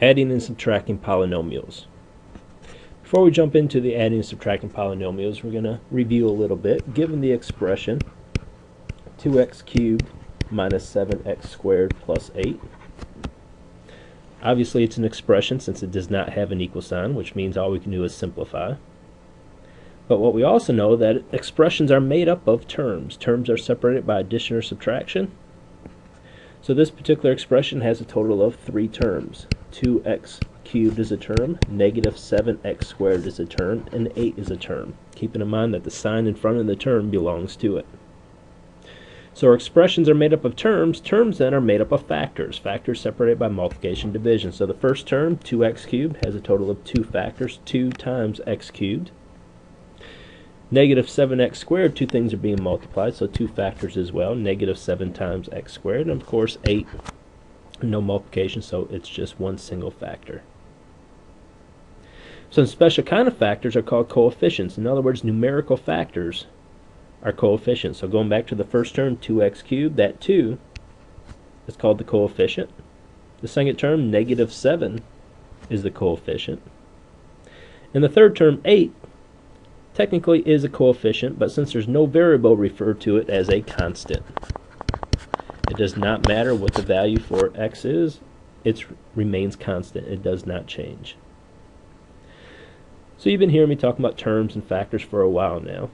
Adding and subtracting polynomials. Before we jump into the adding and subtracting polynomials, we're going to review a little bit. Given the expression 2x cubed minus 7x squared plus 8. Obviously it's an expression since it does not have an equal sign, which means all we can do is simplify. But what we also know that expressions are made up of terms. Terms are separated by addition or subtraction. So this particular expression has a total of 3 terms. 2x cubed is a term, negative 7x squared is a term, and 8 is a term, keeping in mind that the sign in front of the term belongs to it. So our expressions are made up of terms. Terms then are made up of factors. Factors separated by multiplication and division. So the first term, 2x cubed, has a total of 2 factors, 2 times x cubed. Negative 7x squared, 2 things are being multiplied, so 2 factors as well. Negative 7 times x squared, and of course 8, no multiplication, so it's just one single factor. Some special kind of factors are called coefficients. In other words, numerical factors are coefficients. So going back to the first term, 2x cubed, that 2 is called the coefficient. The second term, negative 7, is the coefficient. And the third term, 8, technically is a coefficient, but since there's no variable, refer to it as a constant. It does not matter what the value for x is, it remains constant. It does not change. So you've been hearing me talking about terms and factors for a while now.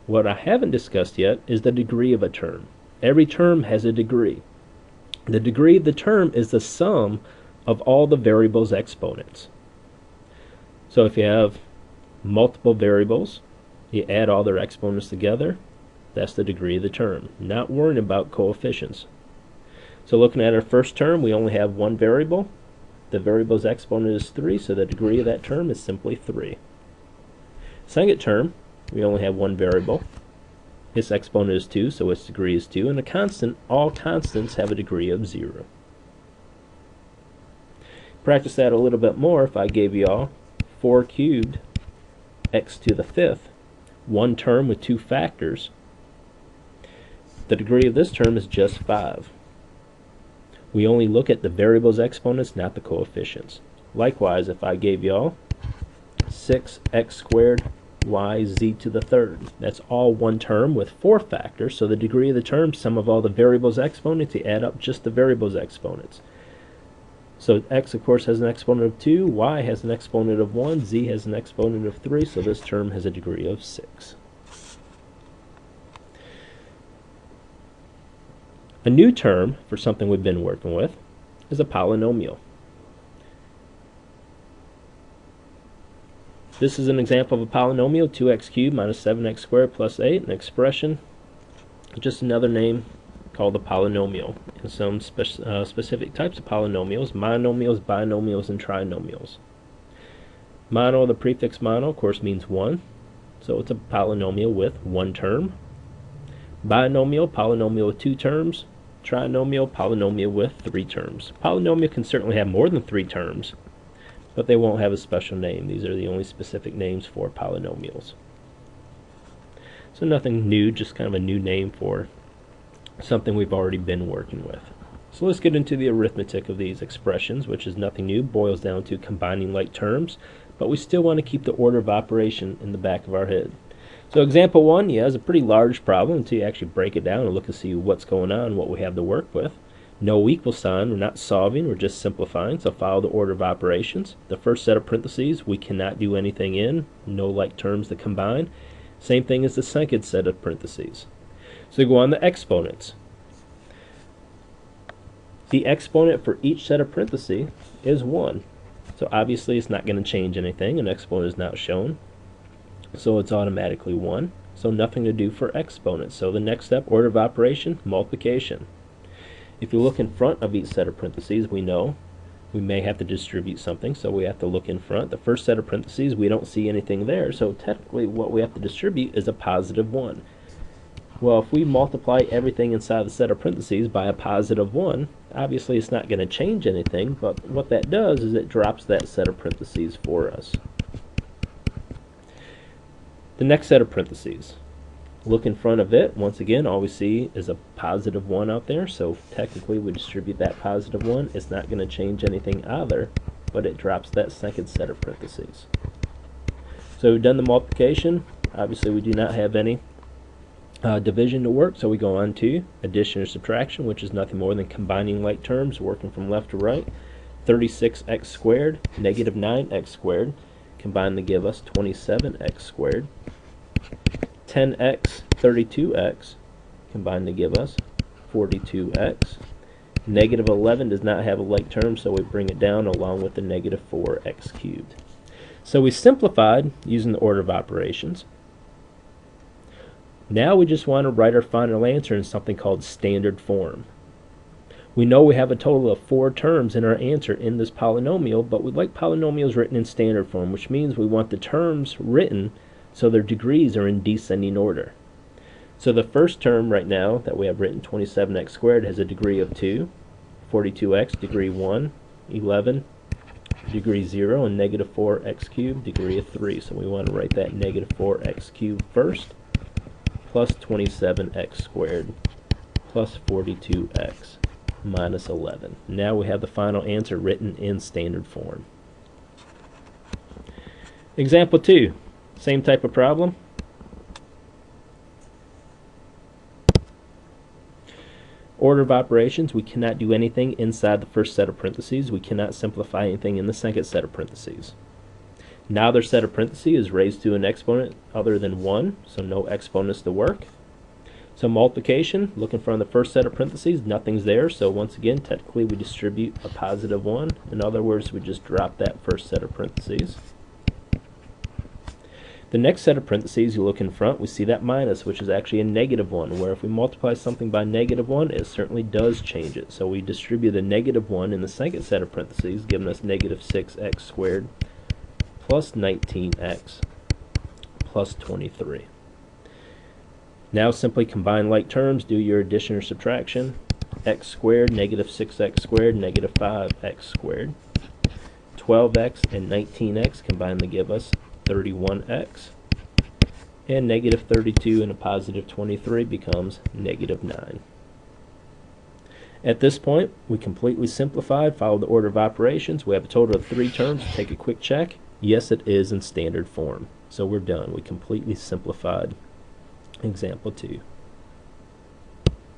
What I haven't discussed yet is the degree of a term. Every term has a degree. The degree of the term is the sum of all the variables' exponents. So if you have multiple variables, you add all their exponents together, that's the degree of the term. Not worrying about coefficients. So looking at our first term, we only have one variable. The variable's exponent is 3, so the degree of that term is simply 3. Second term, we only have one variable. Its exponent is 2, so its degree is 2. And a constant, all constants have a degree of 0. Practice that a little bit more if I gave you all 4 cubed x to the 5th, one term with 2 factors. The degree of this term is just 5. We only look at the variable's exponents, not the coefficients. Likewise, if I gave you all 6x squared y z to the 3rd, that's all one term with 4 factors, so the degree of the term, sum of all the variables' exponents, you add up just the variables' exponents. So x, of course, has an exponent of 2, y has an exponent of 1, z has an exponent of 3, so this term has a degree of 6. A new term for something we've been working with is a polynomial. This is an example of a polynomial, 2x cubed minus 7x squared plus 8, an expression, just another name called a polynomial. And some specific types of polynomials, monomials, binomials, and trinomials. Mono, the prefix mono, of course, means 1, so it's a polynomial with 1 term. Binomial, polynomial with 2 terms. Trinomial, polynomial with 3 terms. Polynomial can certainly have more than 3 terms, but they won't have a special name. These are the only specific names for polynomials. So nothing new, just kind of a new name for something we've already been working with. So let's get into the arithmetic of these expressions, which is nothing new, boils down to combining like terms, but we still want to keep the order of operation in the back of our head. So example 1, yeah, is a pretty large problem until you actually break it down and look and see what's going on, what we have to work with. No equal sign, we're not solving, we're just simplifying, so follow the order of operations. The first set of parentheses, we cannot do anything in, no like terms to combine. Same thing as the second set of parentheses. So go on the exponents. The exponent for each set of parentheses is 1. So obviously it's not going to change anything. An exponent is not shown. So it's automatically 1. So nothing to do for exponents. So the next step, order of operation, multiplication. If you look in front of each set of parentheses, we know we may have to distribute something, so we have to look in front. The first set of parentheses, we don't see anything there, so technically what we have to distribute is a positive 1. Well, if we multiply everything inside the set of parentheses by a positive 1, obviously it's not going to change anything, but what that does is it drops that set of parentheses for us. The next set of parentheses. Look in front of it. Once again, all we see is a positive 1 out there, so technically we distribute that positive 1. It's not going to change anything either. but it drops that second set of parentheses. So we've done the multiplication. Obviously we do not have any division to work, so we go on to addition or subtraction, which is nothing more than combining like terms, working from left to right. 36x squared, negative 9x squared, combine to give us 27x squared. 10x, 32x, combine to give us 42x. Negative 11 does not have a like term, so we bring it down along with the negative 4x cubed. So we simplified using the order of operations. Now we just want to write our final answer in something called standard form. We know we have a total of 4 terms in our answer in this polynomial, but we'd like polynomials written in standard form, which means we want the terms written so their degrees are in descending order. So the first term right now that we have written, 27x squared, has a degree of 2, 42x, degree 1, 11, degree 0, and negative 4x cubed, degree of 3. So we want to write that negative 4x cubed first, plus 27x squared, plus 42x, minus 11. Now we have the final answer written in standard form. Example 2, same type of problem. Order of operations, we cannot do anything inside the first set of parentheses. We cannot simplify anything in the second set of parentheses. Neither set of parentheses is raised to an exponent other than 1, so no exponents to work. So multiplication, looking from the first set of parentheses, nothing's there, so once again, technically we distribute a positive 1. In other words, we just drop that first set of parentheses. The next set of parentheses, you look in front, we see that minus, which is actually a negative 1, where if we multiply something by negative 1, it certainly does change it. So we distribute the negative 1 in the second set of parentheses, giving us negative 6x squared plus 19x plus 23. Now simply combine like terms, do your addition or subtraction. X squared, negative 6x squared, negative 5x squared. 12x and 19x combine to give us 31x. And negative 32 and a positive 23 becomes negative 9. At this point, we completely simplified, followed the order of operations. We have a total of 3 terms. Take a quick check. Yes, it is in standard form. So we're done. We completely simplified example 2.